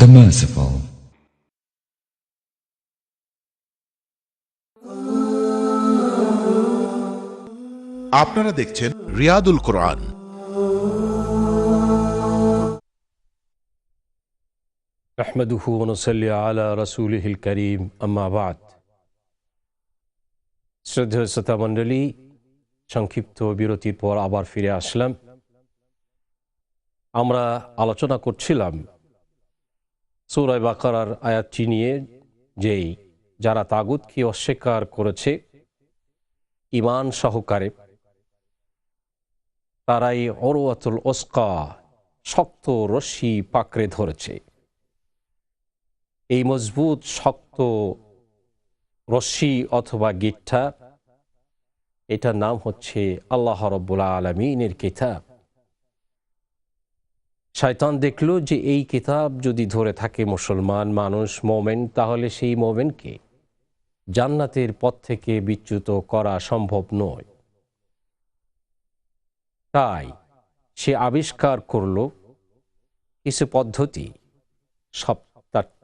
the merciful. আপনারা দেখছেন রিয়াদুল কোরআন। نحمده ونصلي على رسوله الكريم أما بعد শ্রদ্ধেয় শ্রোতা মণ্ডলী, সংক্ষিপ্ত বিরতির পর আবার ফিরে আসলাম। আমরা আলোচনা করছিলাম সূরা বাকারার আয়াতটি নিয়ে, যেই যারা তাগুতকে অস্বীকার করেছে ঈমান সহকারে, তারাই উরওয়াতুল উসকা, শক্ত রশ্মি পাকড়ে ধরেছে। এই মজবুত শক্ত রশ্মি অথবা গিট্টা, এটার নাম হচ্ছে আল্লাহ রাব্বুল আলামিনের কিতাব। শয়তান দেখলো যে এই কিতাব যদি ধরে থাকে মুসলমান মানুষ, মোমেন, তাহলে সেই মোমেনকে জান্নাতের পথ থেকে বিচ্যুত করা সম্ভব নয়। তাই সে আবিষ্কার করলো কিছু পদ্ধতি।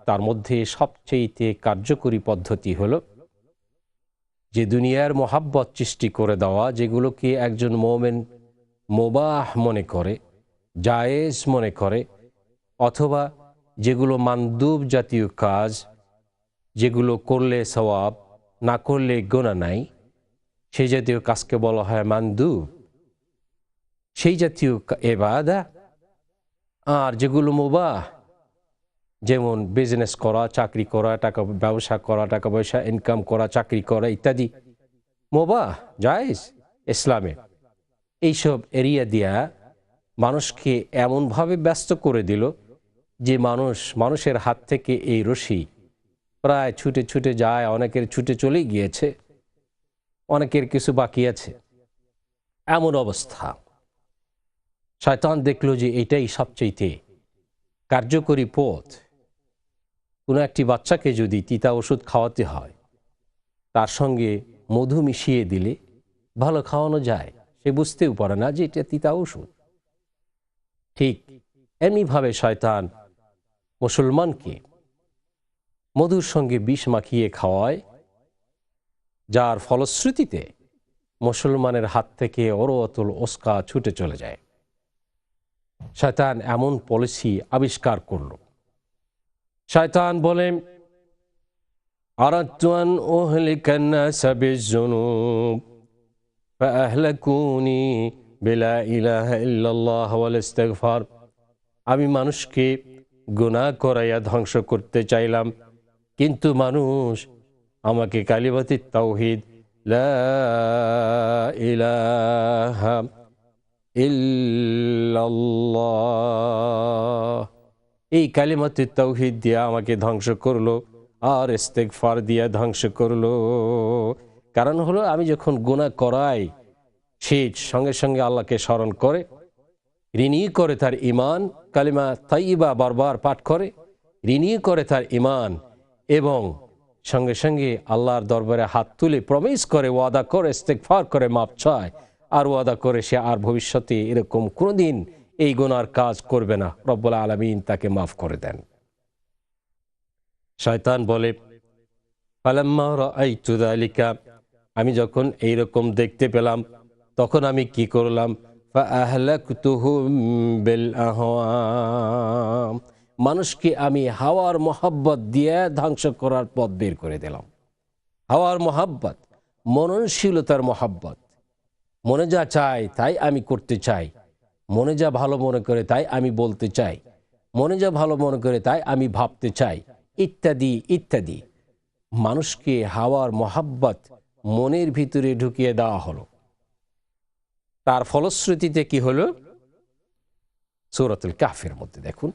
তার মধ্যে সবচেয়ে কার্যকরী পদ্ধতি হলো যে দুনিয়ার মোহাব্বত সৃষ্টি করে দেওয়া, যেগুলোকে একজন মোমেন মুবাহ মনে করে, জায়েজ মনে করে, অথবা যেগুলো মানদুব জাতীয় কাজ, যেগুলো করলে সওয়াব, না করলে গুনাহ নাই, সেই জাতীয় কাজকে বলা হয় মানদুব, সেই জাতীয় ইবাদত। আর যেগুলো মুবাহ, যেমন বিজনেস করা, চাকরি করা, টাকা ব্যবসা করা, টাকা পয়সা ইনকাম করা, চাকরি করা ইত্যাদি মুবাহ, জায়েজ ইসলামে, এইসব এরিয়া দিয়া মানুষকে এমনভাবে ব্যস্ত করে দিল যে মানুষের হাত থেকে এই রশি প্রায় ছুটে ছুটে যায়। অনেকের ছুটে চলেই গিয়েছে, অনেকের কিছু বাকি আছে। এমন অবস্থা। শয়তান দেখল যে এটাই সবচেয়ে কার্যকরী পথ। কোনো একটি বাচ্চাকে যদি তিতা ওষুধ খাওয়াতে হয়, তার সঙ্গে মধু মিশিয়ে দিলে ভালো খাওয়ানো যায়। সে বুঝতেও পারে না যে এটা তিতা ওষুধ। ঠিক এমনিভাবে শয়তান মুসলমানকে মধুর সঙ্গে বিষ মাখিয়ে খাওয়ায়, যার ফলশ্রুতিতে মুসলমানের হাত থেকে উরওয়াতুল উসকা ছুটে চলে যায়। শয়তান এমন পলিসি আবিষ্কার করল। শয়তান বলে, আরাদতু আন উহলিকান নাসা বিজ-যুনুব ফাআহলাকুনি বিলা ইলাহা ইল্লাল্লাহ ওয়াল ইস্তিগফার। আমি মানুষকে গুনাহ করাইয়া ধ্বংস করতে চাইলাম, কিন্তু মানুষ আমাকে কালিমাতুত তাওহীদ, লা ইলাহা ইল্লাল্লাহ, এই কালিমাতুত তাওহীদ দিয়া আমাকে ধ্বংস করলো, আর ইস্তিগফার দিয়া ধ্বংস করলো। কারণ হলো, আমি যখন গুনাহ করাই, সে সঙ্গে সঙ্গে আল্লাহকে স্মরণ করে, রিনিউ করে তার ঈমান, কালিমা তাইয়্যিবা বারবার পাঠ করে, রিনিউ করে তার ঈমান, এবং সঙ্গে সঙ্গে আল্লাহর দরবারে হাত তুলে প্রমিস করে, ওয়াদা করে, ইস্তিগফার করে, মাপ চায়, আর ওয়াদা করে সে আর ভবিষ্যতে এরকম কোনোদিন এই গুনার কাজ করবে না। রব্বুল আলামিন তাকে মাফ করে দেন। শয়তান বলে, ফালাম্মা রাআইতু যালিকা, আমি যখন এইরকম দেখতে পেলাম, তখন আমি কি করলাম? ফাআহলাকতুহুম বিল আহওয়া, মানুষকে আমি হাওয়ার মোহাব্বত দিয়ে ধ্বংস করার পথ বের করে দিলাম। হাওয়ার মোহাব্বত, মননশীলতার মোহাব্বত। মনে যা চায় তাই আমি করতে চাই, মনে যা ভালো মনে করে তাই আমি বলতে চাই, মনে যা ভালো মনে করে তাই আমি ভাবতে চাই, ইত্যাদি ইত্যাদি। মানুষকে হাওয়ার মোহাব্বত মনের ভিতরে ঢুকিয়ে দেওয়া হলো। তার ফলশ্রুতিতে কি হলো? সূরাতুল কাহফের মধ্যে দেখুন,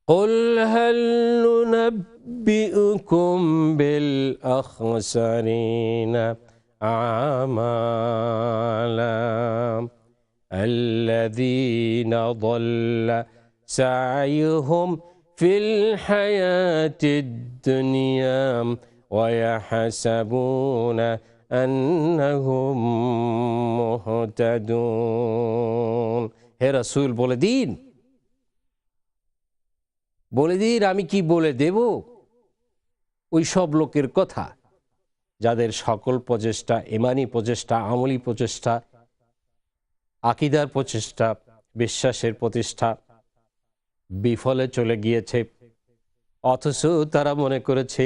قُلْ هَلْ نُنَبِّئُكُمْ بِالْأَخْسَرِينَ أَعْمَالًا الَّذِينَ ضَلَّ سَعْيُهُمْ فِي الْحَيَاةِ الدُّنْيَا وَيَحْسَبُونَ أَنَّهُمْ مُهْتَدُونَ। হে রাসূল, বলে দিন, বলে দিন আমি কি বলে দেব ওই সব লোকের কথা যাদের সকল প্রচেষ্টা, ইমানি প্রচেষ্টা, আমলি প্রচেষ্টা, আকীদার প্রচেষ্টা, বিশ্বাসের প্রতিষ্ঠা বিফলে চলে গিয়েছে, অথচ তারা মনে করেছে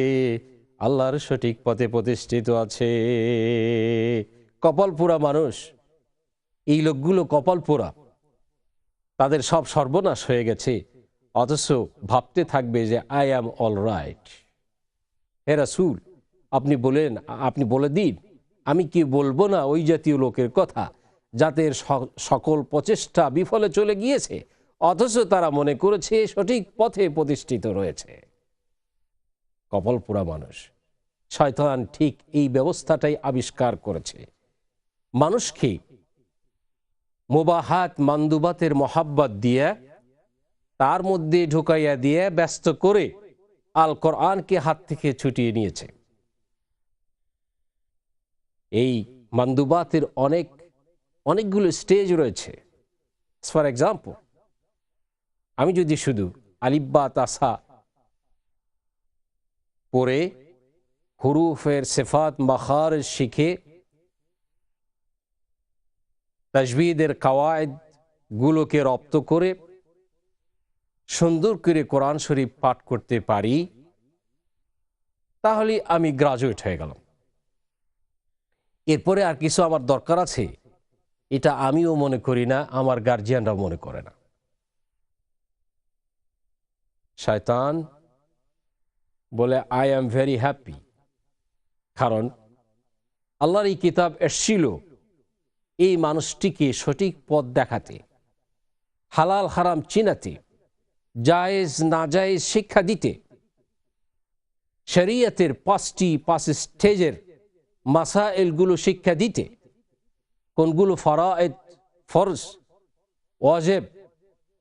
আল্লাহর সঠিক পথে প্রতিষ্ঠিত আছে। কপালপোড়া মানুষ এই লোকগুলো, কপালপোড়া, তাদের সব সর্বনাশ হয়ে গেছে, অথচ ভাবতে থাকবে যে আই অ্যাম অল রাইট। হে রাসূল, আপনি বলে দিন আমি কি বলবো না ওই জাতীয় লোকের কথা যাদের সকল প্রচেষ্টা বিফলে চলে গিয়েছে, অথচ তারা মনে করেছে সঠিক পথে প্রতিষ্ঠিত রয়েছে। কপালপোড়া মানুষ। শয়তান ঠিক এই ব্যবস্থাটাই আবিষ্কার করেছে, মানুষকে মুবাহাত মান্দুবাতের মহাব্বত দিয়ে তার মধ্যে ঢুকাইয়া দিয়ে ব্যস্ত করে আল কোরআনকে হাত থেকে ছুটিয়ে নিয়েছে। এই মান্দুবাতের অনেকগুলো স্টেজ রয়েছে। ফর এক্সাম্পল, আমি যদি শুধু আলিফ বা তাসা পড়ে হুরুফের সিফাত মাখারিজ শিখে তাজবিদের কাওয়ায়েদ গুলোকে রপ্ত করে সুন্দর করে কোরআন শরীফ পাঠ করতে পারি, তাহলে আমি গ্রাজুয়েট হয়ে গেলাম। এরপরে আর কিছু আমার দরকার আছে, এটা আমিও মনে করি না, আমার গার্জিয়ানরাও মনে করে না। শয়তান বলে আই অ্যাম ভেরি হ্যাপি, কারণ আল্লাহর এই কিতাব এসেছিল এই মানুষটিকে সঠিক পথ দেখাতে, হালাল হারাম চিনাতে, জায়েজ নাজায়েজ শিক্ষা দিতে, শরীয়তের পাঁচ স্টেজের মাসাইলগুলো শিক্ষা দিতে, কোনগুলো ফরায়েদ ফরজ ওয়াজিব,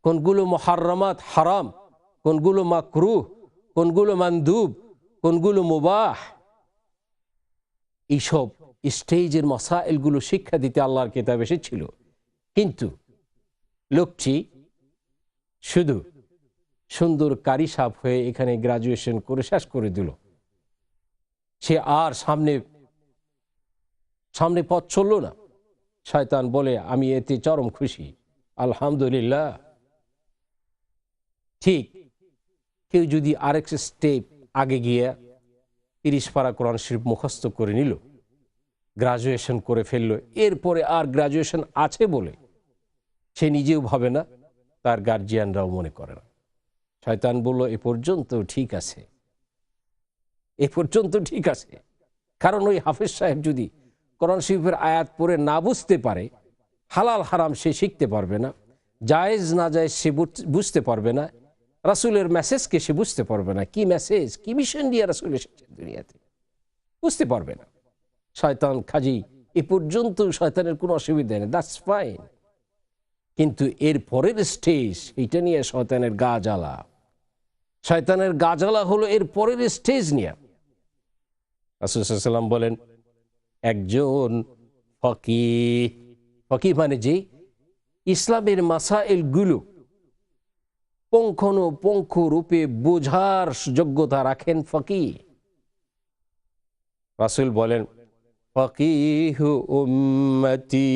কোনগুলো মুহাররামাত হারাম, কোনগুলো মাকরুহ, কোনগুলো মানদুব, কোনগুলো মুবাহ, এইসব স্টেজের মাসাইলগুলো শিক্ষা দিতে আল্লাহর কিতাব এসেছিল। কিন্তু লোকটি শুধু সুন্দর কারি সাপ হয়ে এখানে গ্রাজুয়েশন করে শেষ করে দিল, সে আর সামনে পথ চলল না। শয়তান বলে আমি এতে চরম খুশি, আলহামদুলিল্লাহ। ঠিক কেউ যদি আরেক স্টেপ আগে গিয়ে 30 পারা কোরআন শরীফ মুখস্থ করে নিল, গ্রাজুয়েশন করে ফেললো, এরপরে আর গ্রাজুয়েশন আছে বলে সে নিজেও ভাবে না, তার গার্জিয়ানরাও মনে করে না। শয়তান বলল এ পর্যন্ত ঠিক আছে, এ পর্যন্ত ঠিক আছে। কারণ ওই হাফেজ সাহেব যদি কোরআন শরীফের আয়াত পড়ে না বুঝতে পারে, হালাল হারাম সে শিখতে পারবে না, জায়েজ না জায়েজ সে বুঝতে পারবে না, রাসূলের মেসেজকে সে বুঝতে পারবে না, কি মেসেজ, কি মিশন দিয়ে রাসূল এসেছেন দুনিয়াতে, বুঝতে পারবে না। শয়তান খাজি এ পর্যন্ত শয়তানের কোনো অসুবিধা নেই, দ্যাটস ফাইন। কিন্তু এর পরের স্টেজ, এইটা নিয়ে শয়তানের গা জ্বালা। শয়তানের গা জ্বালা হলো এর পরের স্টেজ নিয়ে। রাসূল সাল্লাল্লাহু আলাইহি ওয়াসাল্লাম বলেন, একজন ফকিহ মানে যে ইসলামের মাসাইলগুলো পুঙ্খানুপুঙ্খ রূপে বোঝার যোগ্যতা রাখেন, ফকিহ। রাসূল বলেন ফকিহু উম্মতি,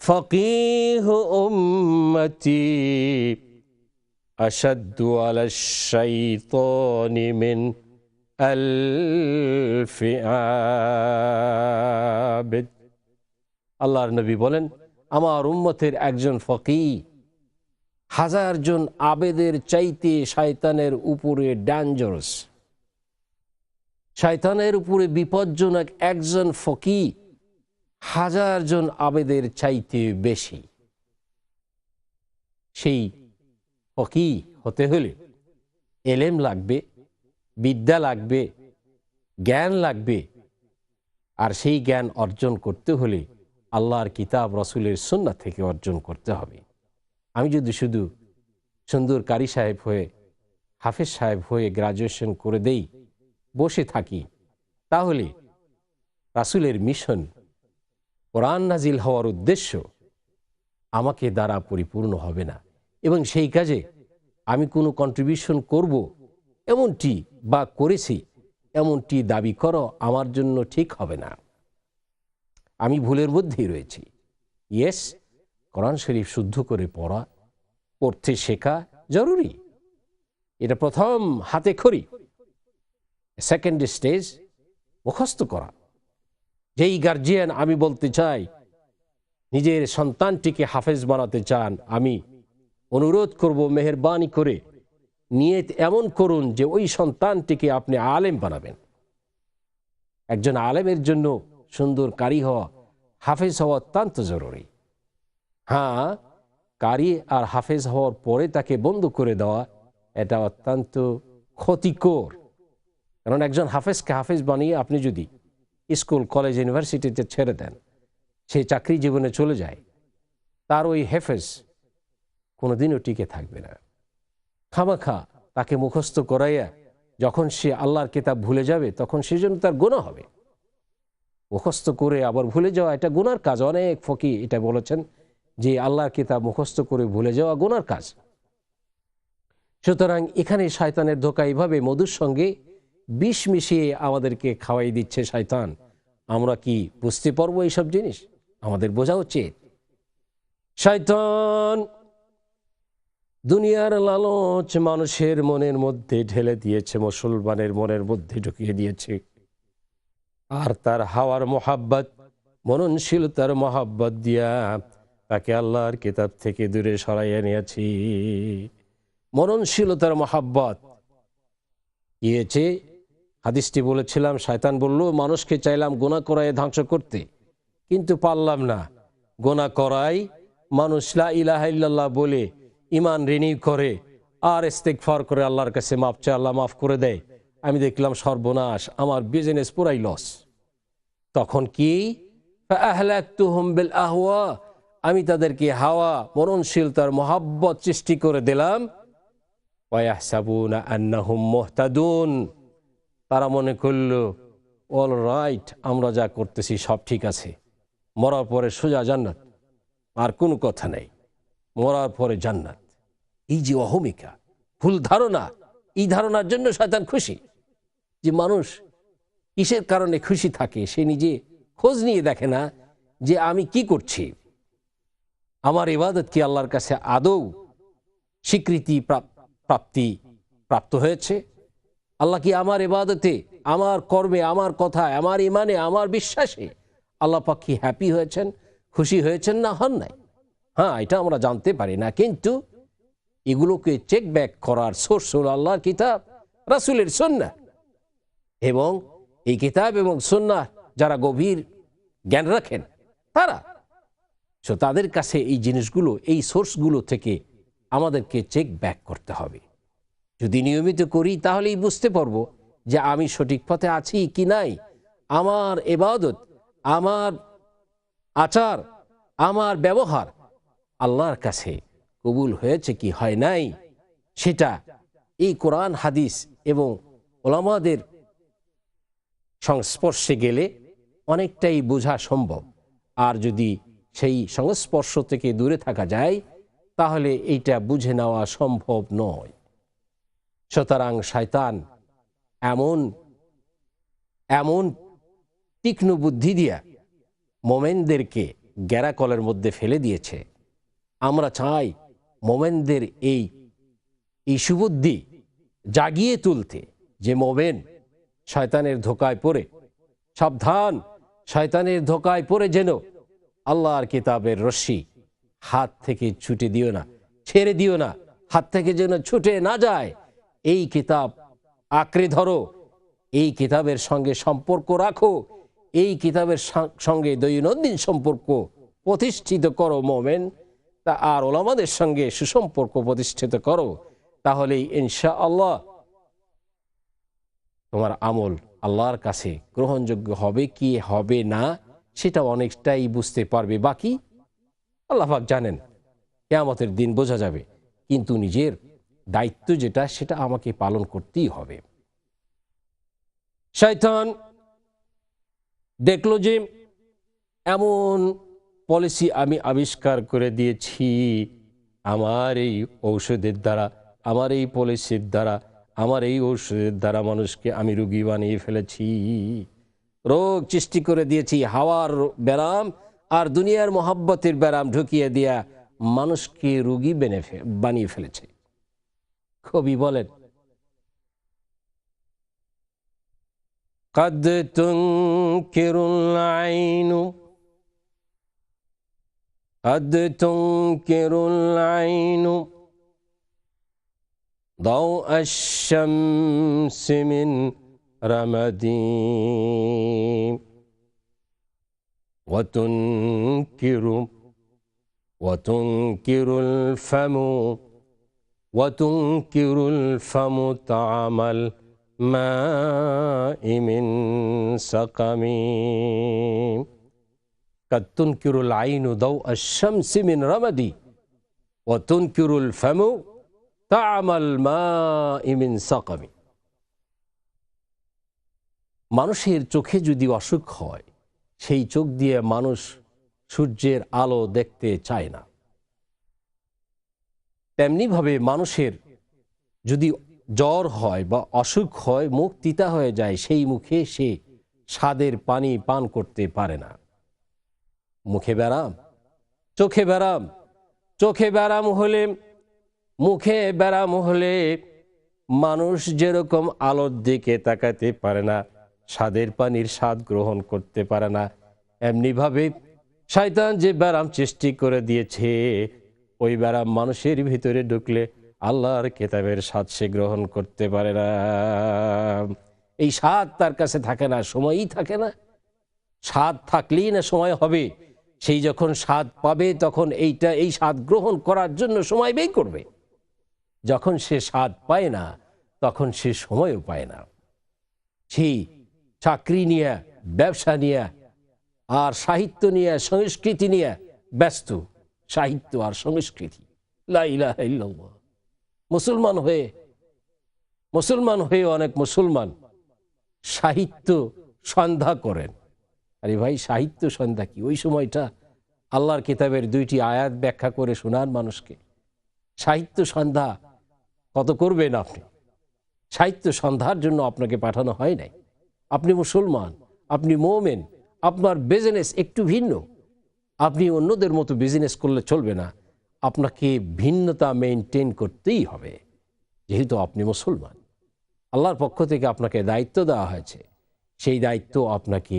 ফকিহু উম্মতি আশাদ্দু আলাশ শাইতানি মিন আলফি আবিদ। আল্লাহর নবী বলেন আমার উম্মতের একজন ফকিহ 1000 জন আবেদের চাইতে শয়তানের উপরে ডেঞ্জারাস, শয়তানের উপরে বিপজ্জনক একজন ফকিহ 1000 জন আবেদের চাইতে বেশি। সেই ফকিহ হতে হলে এলেম লাগবে, বিদ্যা লাগবে, জ্ঞান লাগবে। আর সেই জ্ঞান অর্জন করতে হলে আল্লাহর কিতাব রাসূলের সুন্নাহ থেকে অর্জন করতে হবে। আমি যদি শুধু সুন্দর কারি সাহেব হয়ে, হাফেজ সাহেব হয়ে গ্রাজুয়েশন করে দেই, বসে থাকি, তাহলে রাসূলের মিশন, কোরআন নাজিল হওয়ার উদ্দেশ্য আমাকে দ্বারা পরিপূর্ণ হবে না। এবং সেই কাজে আমি কোনো কন্ট্রিবিউশন করব এমনটি বা করেছি এমনটি দাবি করো আমার জন্য ঠিক হবে না, আমি ভুলের মধ্যেই রয়েছি। ইয়েস, কোরআন শরীফ শুদ্ধ করে পড়তে শেখা জরুরি, এটা প্রথম হাতে খড়ি। সেকেন্ড স্টেজ মুখস্থ করা। যেই গার্জিয়ান আমি বলতে চাই নিজের সন্তানটিকে হাফেজ বানাতে চান, আমি অনুরোধ করব মেহেরবানি করে নিয়ত এমন করুন যে ওই সন্তানটিকে আপনি আলেম বানাবেন। একজন আলেমের জন্য সুন্দর কারি হওয়া, হাফেজ হওয়া অত্যন্ত জরুরি। হ্যাঁ, কারি আর হাফেজ হওয়ার পরে তাকে বন্ধ করে দেওয়া এটা অত্যন্ত ক্ষতিকর। কারণ একজন হাফেজকে হাফেজ বানিয়ে আপনি যদি স্কুল, কলেজ, ইউনিভার্সিটিতে ছেড়ে দেন, সে চাকরি জীবনে চলে যায়, তার ওই হেফেজ কোনোদিনও টিকে থাকবে না। খামাখা তাকে মুখস্থ করাইয়া যখন সে আল্লাহর কিতাব ভুলে যাবে তখন সেজন্য তার গুনাহ হবে। মুখস্থ করে আবার ভুলে যাওয়া এটা গুনার কাজ। অনেক ফকি এটা বলেছেন যে আল্লাহর কিতাব মুখস্থ করে ভুলে যাওয়া গুনার কাজ। সুতরাং এখানে শয়তানের ধোঁকা এইভাবে মধুর সঙ্গে বিষ মিশিয়ে আমাদেরকে খাওয়াই দিচ্ছে শয়তান। আমরা কি বুঝতে পারবো এইসব জিনিস? আমাদের বোঝা উচিত। শয়তান দুনিয়ার লালচ মানুষের মনের মধ্যে ঢেলে দিয়েছে, মুসলমানের মনের মধ্যে ঢুকিয়ে দিয়েছে। আর তার হাওয়ার মোহাব্বত, মননশীলতার মোহাব্বত দিয়া তাকে আল্লাহর কিতাব থেকে দূরে সরাইয়া নিয়েছি। মননশীলতার মোহাব্বত গিয়েছে। হাদিসটি বলেছিলাম, শয়তান বলল মানুষকে চাইলাম গুনাহ করায় ধ্বংস করতে, কিন্তু পারলাম না। গুনাহ করাই মানুষ লা ইলাহা ইল্লাল্লাহ বলে ঈমান রিনিউ করে আর ইস্তিগফার করে আল্লাহর কাছে মাপ চায়, আল্লাহ মাফ করে দেয়। আমি দেখলাম সর্বনাশ, আমার বিজনেস পুরাই লস। তখন কি ফাআহলাকতুহুম বিল আহওয়া, আমি তাদেরকে হাওয়া মননশীলতার মোহাব্বত সৃষ্টি করে দিলাম। ওয়ায়াহসাবুনা আন্নাহুম মুহতাদুন, তারা মনে করল অল রাইট, আমরা যা করতেছি সব ঠিক আছে, মরার পরে সোজা জান্নাত, আর কোনো কথা নেই, মরার পরে জান্নাত। এই যে অহমিকা, ভুল ধারণা, এই ধারণার জন্য শয়তান খুশি। যে মানুষ কিসের কারণে খুশি থাকে সে নিজে খোঁজ নিয়ে দেখে না যে আমি কি করছি, আমার ইবাদত কি আল্লাহর কাছে আদৌ স্বীকৃতি প্রাপ্ত হয়েছে, আল্লাহ কি আমার ইবাদতে, আমার কর্মে, আমার কথায়, আমার ইমানে, আমার বিশ্বাসে আল্লাহ পাক কি হ্যাপি হয়েছেন, খুশি হয়েছেন না হন নাই। হ্যাঁ, এটা আমরা জানতে পারি না, কিন্তু এগুলোকে চেক ব্যাক করার সোর্স হল আল্লাহর কিতাব, রাসূলের সুন্নাহ। এবং এই কিতাব এবং সুন্নাহ যারা গভীর জ্ঞান রাখেন তাদের কাছে এই জিনিসগুলো, এই সোর্সগুলো থেকে আমাদেরকে চেক ব্যাক করতে হবে। যদি নিয়মিত করি তাহলেই বুঝতে পারবো যে আমি সঠিক পথে আছি কি নাই, আমার ইবাদত, আমার আচার, আমার ব্যবহার আল্লাহর কাছে কবুল হয়েছে কি হয় নাই। সেটা এই কোরআন হাদিস এবং উলামাদের সংস্পর্শে গেলে অনেকটাই বোঝা সম্ভব। আর যদি সেই সংস্পর্শ থেকে দূরে থাকা যায় তাহলে এইটা বুঝে নেওয়া সম্ভব নয়। সুতরাং শয়তান এমন তীক্ষ্ণ বুদ্ধি দিয়া মোমেনদেরকে গ্যারাকলের মধ্যে ফেলে দিয়েছে। আমরা চাই মোমেনদের এই সুবুদ্ধি জাগিয়ে তুলতে, যে মোমেন শয়তানের ধোকায় পড়ে সাবধান, শয়তানের ধোকায় পড়ে যেন আল্লাহর কিতাবের রশ্মি হাত থেকে ছুটে দিও না, ছেড়ে দিও না, হাত থেকে যেন ছুটে না যায়। এই কিতাব আঁকড়ে ধরো, এই কিতাবের সঙ্গে সম্পর্ক রাখো, এই কিতাবের সঙ্গে দৈনন্দিন সম্পর্ক প্রতিষ্ঠিত করো মোমেন, তা আর উলামাদের সঙ্গে সুসম্পর্ক প্রতিষ্ঠিত করো। তাহলেই ইনশাআল্লাহ তোমার আমল আল্লাহর কাছে গ্রহণযোগ্য হবে কি হবে না সেটা অনেকটাই বুঝতে পারবে। বাকি আল্লাহ পাক জানেন, কিয়ামতের দিন বোঝা যাবে। কিন্তু নিজের দায়িত্ব যেটা সেটা আমাকে পালন করতেই হবে। শয়তান দেখলো যে এমন পলিসি আমি আবিষ্কার করে দিয়েছি, আমার এই ঔষধের দ্বারা, আমার এই পলিসির দ্বারা, আমার এই ঔষধের দ্বারা মানুষকে আমি রোগী বানিয়ে ফেলেছি, রোগ সৃষ্টি করে দিয়েছি। হাওয়ার ব্যারাম আর দুনিয়ার মোহাব্বতের ব্যারাম ঢুকিয়ে দিয়া মানুষকে রোগী বানিয়ে ফেলেছে। কবি বলেন, قد تنكر العين قد تنكر العين ضوء الشمس من رمدي وتنكر الفم طعم الماء من سقم قد تنكر العين ضوء الشمس من رمدي وتنكر الفم طعم الماء من سقم। মানুষের চোখে যদি অসুখ হয়, সেই চোখ দিয়ে মানুষ সূর্যের আলো দেখতে চায় না। তেমনিভাবে মানুষের যদি জ্বর হয় বা অসুখ হয়, মুখ তিতা হয়ে যায়, সেই মুখে সে স্বাদের পানি পান করতে পারে না। মুখে ব্যারাম, চোখে ব্যারাম, চোখে ব্যারাম হলে, মুখে ব্যারাম হলে মানুষ যেরকম আলোর দিকে তাকাতে পারে না, স্বাদের পানির স্বাদ গ্রহণ করতে পারে না, এমনিভাবে শয়তান যে ব্যারাম সৃষ্টি করে দিয়েছে, ওই ব্যারাম মানুষের ভিতরে ঢুকলে আল্লাহর কিতাবের স্বাদ সে গ্রহণ করতে পারে না। এই স্বাদ তার কাছে থাকে না, সময়ই থাকে না। স্বাদ থাকলেই না সময় হবে। সেই যখন স্বাদ পাবে তখন এই স্বাদ গ্রহণ করার জন্য সময় ব্যয় করবে। যখন সে স্বাদ পায় না তখন সে সময়ও পায় না। সেই চাকরি নিয়ে, ব্যবসা নিয়ে আর সাহিত্য নিয়ে, সংস্কৃতি নিয়ে ব্যস্ত। সাহিত্য আর সংস্কৃতি, লা ইলাহা ইল্লাল্লাহ। মুসলমান হয়ে অনেক মুসলমান সাহিত্য সন্ধ্যা করেন। আরে ভাই, সাহিত্য সন্ধ্যা কি? ওই সময়টা আল্লাহর কিতাবের 2টি আয়াত ব্যাখ্যা করে শোনান মানুষকে। সাহিত্য সন্ধ্যা কত করবেন আপনি? সাহিত্য সন্ধ্যার জন্য আপনাকে পাঠানো হয় নাই। আপনি মুসলমান, আপনি মুমিন, আপনার বিজনেস একটু ভিন্ন। আপনি অন্যদের মতো বিজনেস করলে চলবে না, আপনাকে ভিন্নতা মেনটেন করতেই হবে। যেহেতু আপনি মুসলমান, আল্লাহর পক্ষ থেকে আপনাকে দায়িত্ব দেওয়া হয়েছে, সেই দায়িত্ব আপনাকে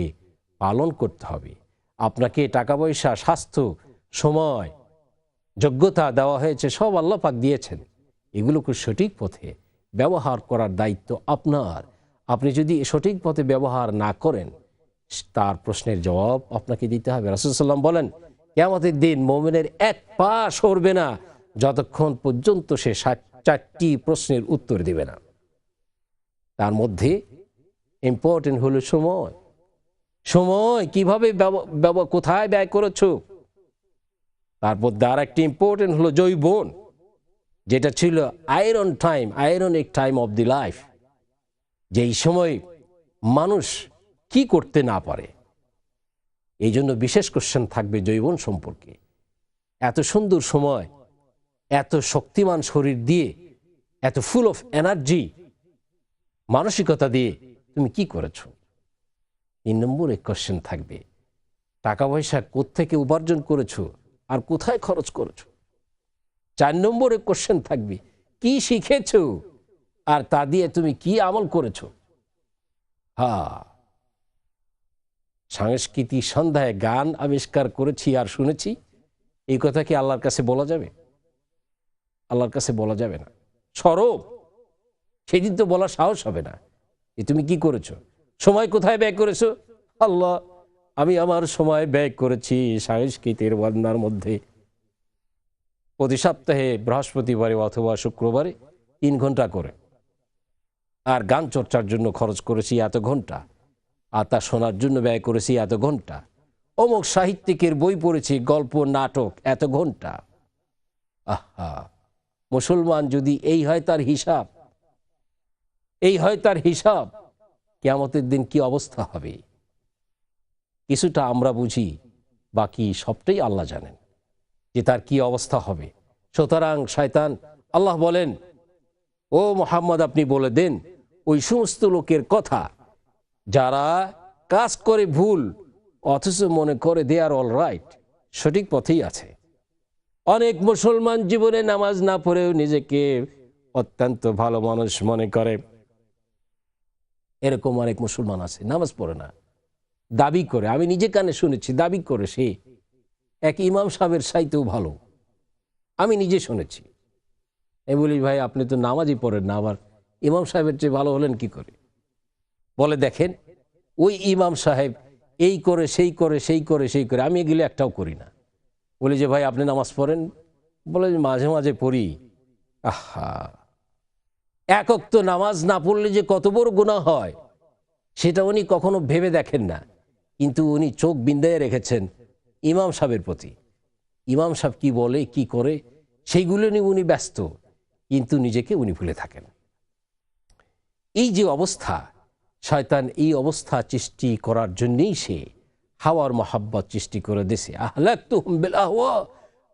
পালন করতে হবে। আপনাকে টাকা পয়সা, স্বাস্থ্য, সময়, যোগ্যতা দেওয়া হয়েছে, সব আল্লাহ পাক দিয়েছেন। এগুলোকে সঠিক পথে ব্যবহার করার দায়িত্ব আপনার। আপনি যদি সঠিক পথে ব্যবহার না করেন, তার প্রশ্নের জবাব আপনাকে দিতে হবে। রাসূল সাল্লাল্লাহু আলাইহি ওয়াসাল্লাম বলেন, কিয়ামতের দিন মুমিনের এক পা সরবে না যতক্ষণ পর্যন্ত সে 4টি প্রশ্নের উত্তর দেবে না। তার মধ্যে ইম্পর্টেন্ট হলো সময়। সময় কিভাবে কোথায় ব্যয় করেছো? তারপর আর একটি ইম্পর্টেন্ট হলো যৌবন, যেটা ছিল ironic time of the life, যেই সময় মানুষ কি করতে না পারে। এই জন্য বিশেষ কোশ্চেন থাকবে যৌবন সম্পর্কে। এত সুন্দর সময়, এত শক্তিমান শরীর দিয়ে, এত ফুল অফ এনার্জি মানসিকতা দিয়ে তুমি কি করেছো? 3 নম্বরে কোশ্চেন থাকবে, টাকা পয়সা কোত্থেকে উপার্জন করেছো আর কোথায় খরচ করেছো? 4 নম্বরে কোশ্চেন থাকবে, কি শিখেছো আর তা দিয়ে তুমি কি আমল করেছো? সাংস্কৃতিক সন্ধ্যায় গান আবিষ্কার করেছি আর শুনেছি, এই কথা কি আল্লাহর কাছে বলা যাবে? আল্লাহর কাছে বলা যাবে না। সরব সেদিন তো বলার সাহস হবে না যে তুমি কি করেছো, সময় কোথায় ব্যয় করেছো। আল্লাহ, আমি আমার সময় ব্যয় করেছি সাংস্কৃতিক বন্যার মধ্যে। প্রতি সপ্তাহে বৃহস্পতিবারে অথবা শুক্রবারে 3 ঘন্টা করে, আর গান চর্চার জন্য খরচ করেছি এত ঘন্টা, আর তা শোনার জন্য ব্যয় করেছি এত ঘন্টা। অমুক সাহিত্যিকের বই পড়েছি, গল্প, নাটক, এত ঘন্টা। মুসলমান যদি এই হয় তার হিসাব, কিয়ামতের দিন কি অবস্থা হবে? কিছুটা আমরা বুঝি, বাকি সবটাই আল্লাহ জানেন যে তার কি অবস্থা হবে। সুতরাং শয়তান, আল্লাহ বলেন, ও মুহাম্মদ আপনি বলে দেন ওই সমস্ত লোকের কথা যারা কাজ করে ভুল অথচ মনে করে দে আর অল রাইট, সঠিক পথেই আছে। অনেক মুসলমান জীবনে নামাজ না পড়েও নিজেকে অত্যন্ত ভালো মানুষ মনে করে। এরকম অনেক মুসলমান আছে, নামাজ পড়ে না, দাবি করে, আমি নিজে কানে শুনেছি, দাবি করে সে এক ইমাম সাহেবের চাইতেও ভালো, আমি নিজে শুনেছি। আমি বলি, ভাই আপনি তো নামাজই পড়েন না, আবার ইমাম সাহেবের চেয়ে ভালো হলেন কি করে? বলে, দেখেন ওই ইমাম সাহেব এই করে সেই করে সেই করে সেই করে, আমি এগুলো একটাও করি না। বলি যে ভাই আপনি নামাজ পড়েন? বলে মাঝে মাঝে পড়ি। আহা, এক ওয়াক্ত নামাজ না পড়লে যে কত বড় গুনাহ হয় সেটা উনি কখনো ভেবে দেখেন না, কিন্তু উনি চোখ বিন্দায় রেখেছেন ইমাম সাহেবের প্রতি। ইমাম সাহেব কি বলে কি করে সেইগুলো নিয়ে উনি ব্যস্ত, কিন্তু নিজেকে উনি ভুলে থাকেন। এই যে অবস্থা, শয়তান এই অবস্থা সৃষ্টি করার জন্যই সে হাওয়ার মহাব্বত সৃষ্টি করে দিয়েছে। আহলাকতুহুম বিল আহওয়া,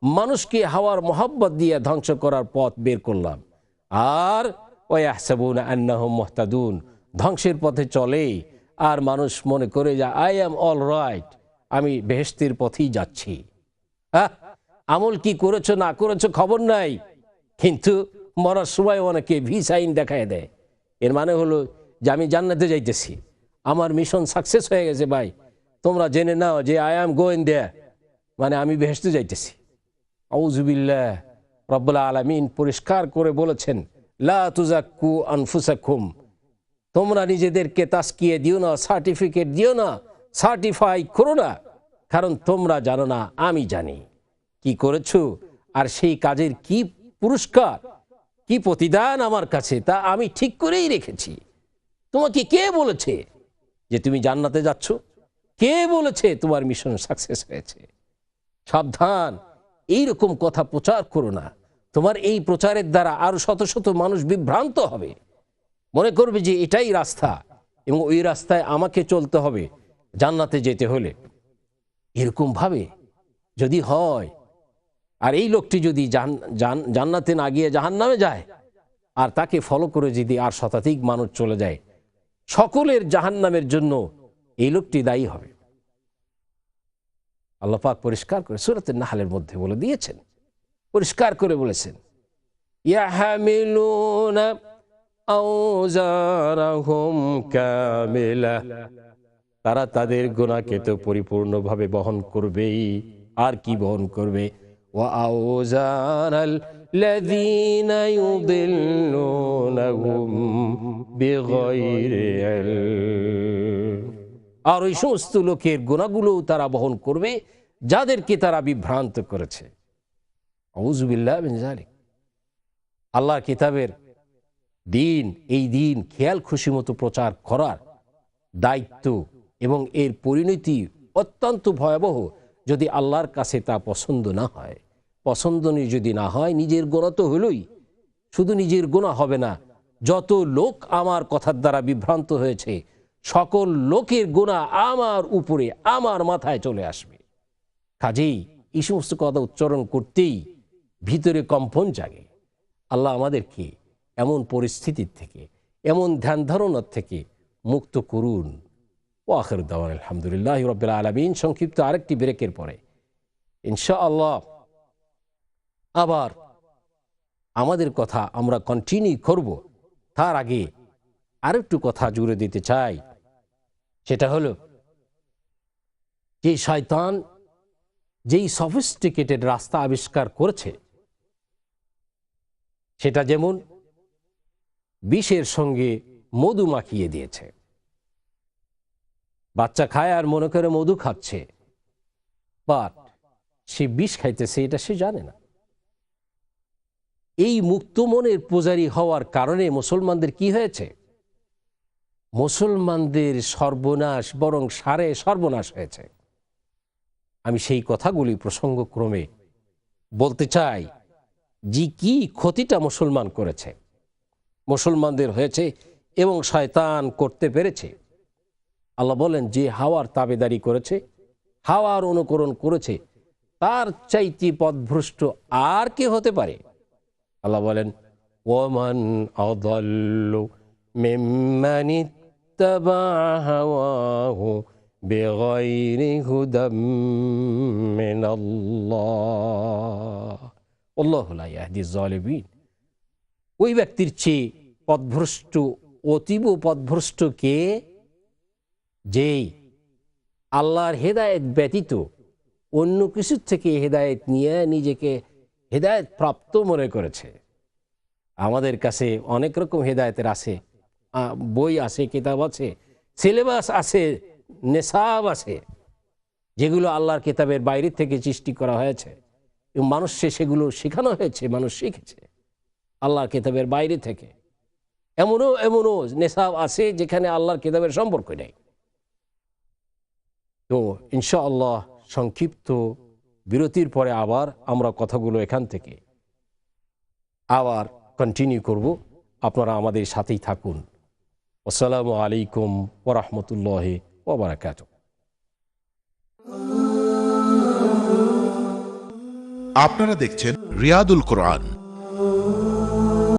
মানুষকে হাওয়ার মহাব্বত দিয়ে ধ্বংস করার পথ বের করলাম। আর ওয়াহসাবুনা আন্নাহুম মুহতাদুন, ধ্বংসের পথে চলে আর মানুষ মনে করে যে আই অ্যাম অল রাইট, আমি বেহেশতের পথেই যাচ্ছি। আমল কি করেছো না করেছো খবর নাই, কিন্তু মরার সময় অনেকে ভি সাইন দেখায় দেয়। এর মানে হলো যে আমি জান্নাতে যাইতেছি, আমার মিশন সাকসেস হয়ে গেছে ভাই, তোমরা জেনে নাও যে আই অ্যাম গোয়িং দেয়ার, মানে আমি বেহেশতে যাইতেছি। আউযুবিল্লাহ, রব্বুল আলামিন পরিষ্কার করে বলেছেন, লা তুযাক্কু আনফুসাকুম, তোমরা নিজেদেরকে তাসকিয়ে দিও না, সার্টিফিকেট দিও না, সার্টিফাই করো না, কারণ তোমরা জানো না আমি জানি কি করেছো, আর সেই কাজের কি পুরস্কার কি প্রতিদান আমার কাছে তা আমি ঠিক করেই রেখেছি। তোমাকে কে বলেছে যে তুমি জান্নাতে যাচ্ছ? কে বলেছে তোমার মিশন সাকসেস হয়েছে? সাবধান, এইরকম কথা প্রচার করো না। তোমার এই প্রচারের দ্বারা আরো শত শত মানুষ বিভ্রান্ত হবে, মনে করবে যে এটাই রাস্তা এবং ওই রাস্তায় আমাকে চলতে হবে জান্নাতে যেতে হলে। এরকম ভাবে যদি হয়, আর এই লোকটি যদি জান্নাতে না গিয়ে জাহান্নামে যায়, আর তাকে ফলো করে যদি আর শতাধিক মানুষ চলে যায়, সকলের জাহান্নামের জন্য এই লোকটি দায়ী হবে। আল্লাহ পাক পরিষ্কার করে সূরাত নাহলের মধ্যে বলে দিয়েছেন, পরিষ্কার করে বলেছেন, ইয়াহমিলুনা আওজারহুম কামিলা, তারা তাদের গুনাহকে তো পরিপূর্ণভাবে বহন করবেই, আর কি বহন করবে, ওয়া আওজারাল লাযীনা ইউদিল্লুনাহুম বিগাইরি ইলম, আর ওই সমস্ত লোকের গুনাহগুলোও তারা বহন করবে যাদেরকে তারা বিভ্রান্ত করেছে। আউযুবিল্লাহ মিন যালিক। আল্লাহর কিতাবের দিন, এই দিন খেয়াল খুশি মতো প্রচার করার দায়িত্ব এবং এর পরিণতি অত্যন্ত ভয়াবহ যদি আল্লাহর কাছে তা পছন্দ না হয়। পছন্দনীয় যদি না হয়, নিজের গুনাহ তো হলোই, শুধু নিজের গুনাহ হবে না, যত লোক আমার কথার দ্বারা বিভ্রান্ত হয়েছে সকল লোকের গুনাহ আমার উপরে, আমার মাথায় চলে আসবে। কাজেই এই সমস্ত কথা উচ্চারণ করতেই ভিতরে কম্পন জাগে। আল্লাহ আমাদেরকে এমন পরিস্থিতির থেকে, এমন ধ্যান ধারণার থেকে মুক্ত করুন। ও আখির দাওয়ানা আলহামদুলিল্লাহি রাব্বিল আলামিন। সংক্ষিপ্ত আরেকটি ব্রেকের পরে ইনশাআল্লাহ আবার আমাদের কথা আমরা কন্টিনিউ করব। তার আগে আরেকটু কথা জুড়ে দিতে চাই, সেটা হলো যে শয়তান যেই সফিস্টিকেটেড রাস্তা আবিষ্কার করেছে, সেটা যেমন বিষের সঙ্গে মধু মাখিয়ে দিয়েছে। বাচ্চা খায় আর মনে করে মধু খাচ্ছে, বাট সে বিষ খাইতেছে এটা সে জানে না। এই মুক্ত মনের পূজারী হওয়ার কারণে মুসলমানদের কি হয়েছে? মুসলমানদের সর্বনাশ, বরং সারে সর্বনাশ হয়েছে। আমি সেই কথাগুলি প্রসঙ্গক্রমে বলতে চাই যে কি ক্ষতিটা মুসলমান করেছে, মুসলমানদের হয়েছে এবং শয়তান করতে পেরেছে। আল্লাহ বলেন, যে হাওয়ার তাবেদারি করেছে, হাওয়ার অনুকরণ করেছে, তার চাইতে পথভ্রষ্ট আর কে হতে পারে? আল্লাহ বলেন, ওয়ামান আদাল্লু মিম্মান ইত্তাবা হাওয়াহু বিগাইরি হুদাম মিনাল্লাহ আল্লাহু লা ইয়াহদিয যালিমিন। ওই ব্যক্তির চেয়ে পথভ্রষ্ট, অতীব পথভ্রষ্ট কে? যেই আল্লাহর হেদায়েত ব্যতীত অন্য কিছুর থেকে হেদায়েত নিয়ে নিজেকে হেদায়েত প্রাপ্ত মনে করেছে। আমাদের কাছে অনেক রকম হেদায়েতের আছে, বই আছে, কিতাব আছে, সিলেবাস আছে, নেশাব আছে, যেগুলো আল্লাহর কিতাবের বাইরে থেকে সৃষ্টি করা হয়েছে এবং মানুষকে সেগুলো শেখানো হয়েছে, মানুষ শিখেছে আল্লাহর কিতাবের বাইরে থেকে। এমনও নেশাব আছে যেখানে আল্লাহর কিতাবের সম্পর্ক নেই। তো ইনশাআল্লাহ সংক্ষিপ্ত বিরতির পরে আবার আমরা কথাগুলো এখান থেকে আবার কন্টিনিউ করব। আপনারা আমাদের সাথেই থাকুন। আসসালামু আলাইকুম ওয়া রাহমাতুল্লাহি ওয়া বারাকাতুহু। আপনারা দেখছেন রিয়াদুল কোরআন।